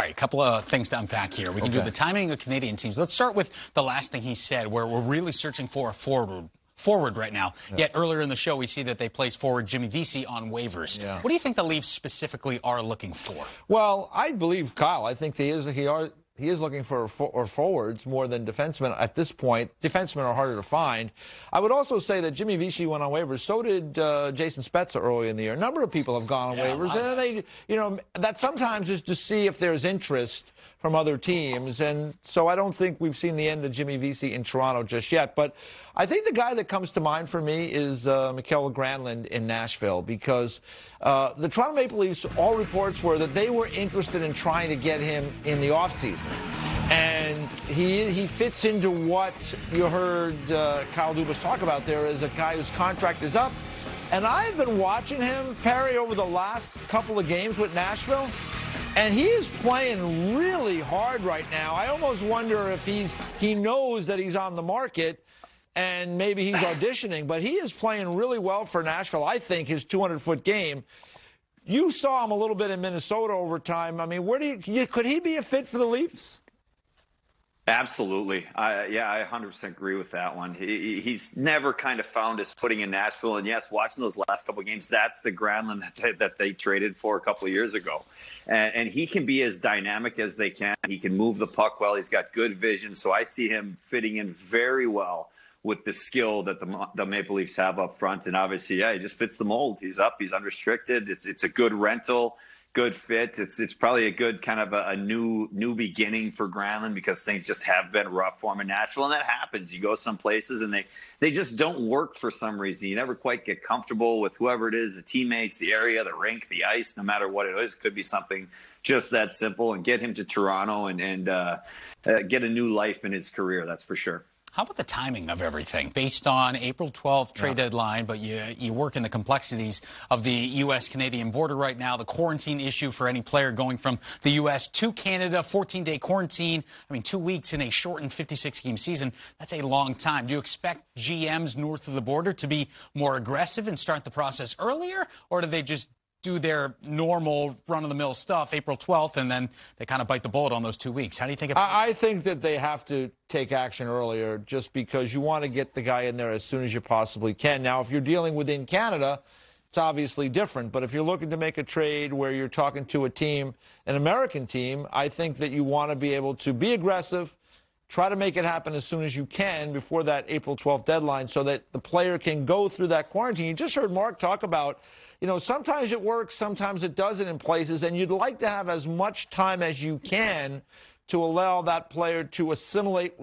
right, a couple of things to unpack here. We can do the timing of Canadian teams. Let's start with the last thing he said, where we're really searching for a forward right now. Yet earlier in the show, we see that they placed forward Jimmy Vesey on waivers. What do you think the Leafs specifically are looking for? Well, I believe Kyle. I think he is looking for forwards more than defensemen at this point. Defensemen are harder to find. I would also say that Jimmy Vesey went on waivers. So did Jason Spezza early in the year. A number of people have gone on waivers, and they, that sometimes is to see if there's interest from other teams. And so I don't think we've seen the end of Jimmy Vesey in Toronto just yet. But I think the guy that comes to mind for me is Mikael Granlund in Nashville, because the Toronto Maple Leafs, all reports were that they were interested in trying to get him in the offseason. And he fits into what you heard Kyle Dubas talk about there as a guy whose contract is up. And I've been watching him, Perry, over the last couple of games with Nashville, and he is playing really hard right now. I almost wonder if he knows that he's on the market and maybe he's auditioning, but he is playing really well for Nashville. I think his 200-foot game. You saw him a little bit in Minnesota over time. I mean, could he be a fit for the Leafs? Absolutely. Yeah, I 100% agree with that one. He's never kind of found his footing in Nashville. And yes, watching those last couple of games, that's the Granlund that they traded for a couple of years ago. And he can be as dynamic as they can. He can move the puck well. He's got good vision. So I see him fitting in very well with the skill that the Maple Leafs have up front. And obviously, yeah, he just fits the mold. He's up. He's unrestricted. It's a good rental. Good fit. It's probably a good kind of a new beginning for Granlund, because things just have been rough for him in Nashville, and that happens. You go some places and they just don't work for some reason. You never quite get comfortable with whoever it is, the teammates, the area, the rink, the ice, no matter what it is. It could be something just that simple, and get him to Toronto and get a new life in his career. That's for sure. How about the timing of everything? Based on April 12th trade deadline, but you work in the complexities of the U.S.-Canadian border right now, the quarantine issue for any player going from the U.S. to Canada, 14-day quarantine. I mean, 2 weeks in a shortened 56-game season, that's a long time. Do you expect GMs north of the border to be more aggressive and start the process earlier, or do they just do their normal run-of-the-mill stuff April 12th, and then they kind of bite the bullet on those 2 weeks? How do you think about I think that they have to take action earlier, just because you want to get the guy in there as soon as you possibly can. Now, if you're dealing within Canada, it's obviously different. But if you're looking to make a trade where you're talking to a team, an American team, I think that you want to be able to be aggressive, try to make it happen as soon as you can before that April 12th deadline, so that the player can go through that quarantine. You just heard Mark talk about, sometimes it works, sometimes it doesn't in places, and you'd like to have as much time as you can to allow that player to assimilate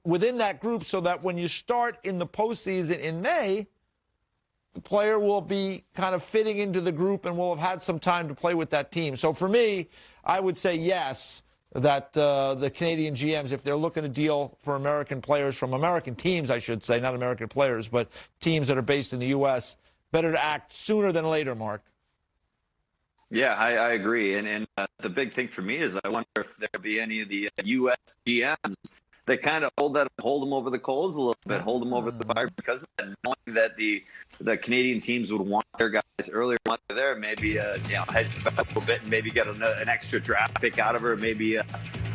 within that group, so that when you start in the postseason in May, the player will be kind of fitting into the group and will have had some time to play with that team. So for me, I would say yes, that the Canadian GMs, if they're looking to deal for American players from American teams, I should say, not American players, but teams that are based in the U.S., better to act sooner than later, Mark. Yeah, I agree. And the big thing for me is I wonder if there'll be any of the U.S. GMs that kind of hold them over the coals a little bit, hold them over the fire, because of that, knowing that the Canadian teams would want their guys earlier on there, maybe hedge back a little bit and maybe get an extra draft pick out of her, maybe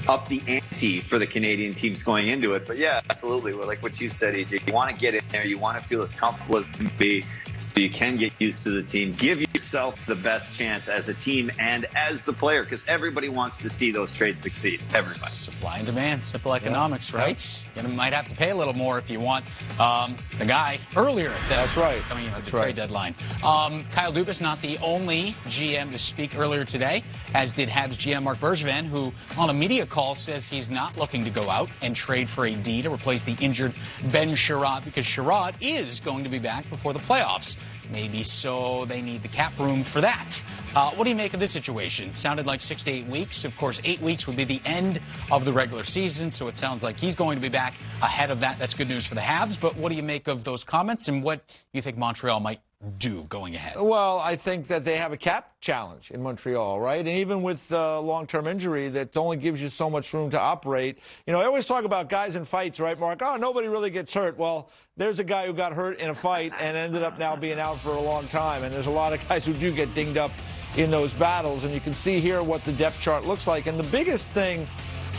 up the ante for the Canadian teams going into it. But yeah, absolutely. Well, like what you said, AJ, you want to get in there, you want to feel as comfortable as can be, so you can get used to the team. Give yourself the best chance as a team and as the player, because everybody wants to see those trades succeed. Everybody. Supply and demand, simple economics, right? You might have to pay a little more if you want the guy earlier. That's right. Coming in at the trade deadline. Kyle Dubas, not the only GM to speak earlier today, as did Habs GM Mark Bergevin, who on a media call says he's not looking to go out and trade for a D to replace the injured Ben Sherratt, because Sherratt is going to be back before the playoffs. Maybe so they need the cap room for that. What do you make of this situation? Sounded like 6 to 8 weeks. Of course, 8 weeks would be the end of the regular season, so it sounds like he's going to be back ahead of that. That's good news for the Habs, but what do you make of those comments, and what you think Montreal might do going ahead? Well, I think that they have a cap challenge in Montreal, right? And even with long-term injury, that only gives you so much room to operate. I always talk about guys in fights, right, Mark? Oh, nobody really gets hurt. Well, there's a guy who got hurt in a fight and ended up now being out for a long time. And there's a lot of guys who do get dinged up in those battles. And you can see here what the depth chart looks like. And the biggest thing,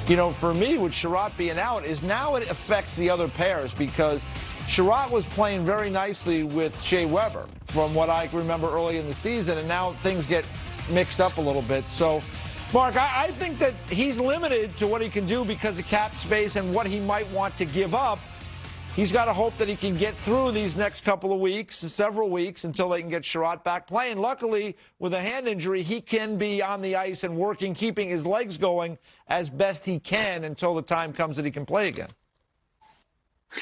you know, for me with Sherratt being out is now it affects the other pairs, because Sherratt was playing very nicely with Shea Weber from what I remember early in the season, and now things get mixed up a little bit. So, Mark, I think that he's limited to what he can do because of cap space and what he might want to give up. He's got to hope that he can get through these next couple of weeks, several weeks, until they can get Sherratt back playing. Luckily, with a hand injury, he can be on the ice and working, keeping his legs going as best he can until the time comes that he can play again.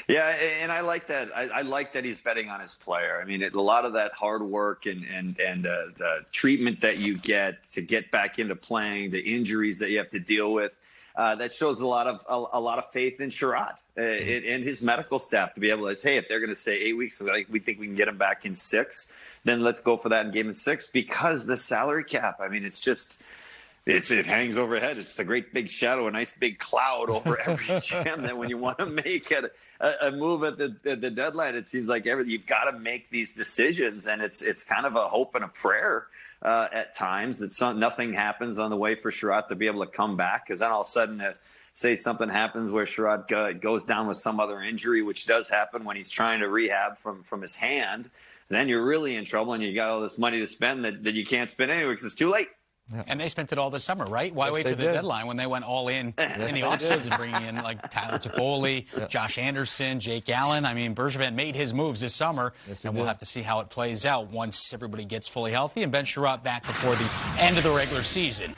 Yeah, and I like that. I like that he's betting on his player. I mean, a lot of that hard work and the treatment that you get to get back into playing, the injuries that you have to deal with, that shows a lot of faith in Sherratt and his medical staff to be able to say, hey, if they're going to say 8 weeks, we think we can get him back in 6, then let's go for that in game of 6, because the salary cap, I mean, it hangs overhead. It's the great big shadow, a nice big cloud over every GM that when you want to make a move at the deadline, it seems like you've got to make these decisions, and it's kind of a hope and a prayer at times that nothing happens on the way for Sherratt to be able to come back, because then all of a sudden, say something happens where Sherratt goes down with some other injury, which does happen when he's trying to rehab from his hand, then you're really in trouble, and you got all this money to spend that you can't spend anyway because it's too late. Yeah. And they spent it all this summer, right? Why wait for the deadline when they went all in the offseason, bringing in like Tyler Toffoli, Josh Anderson, Jake Allen. I mean, Bergevin made his moves this summer, and we'll have to see how it plays out once everybody gets fully healthy and Ben Sherratt back before the end of the regular season.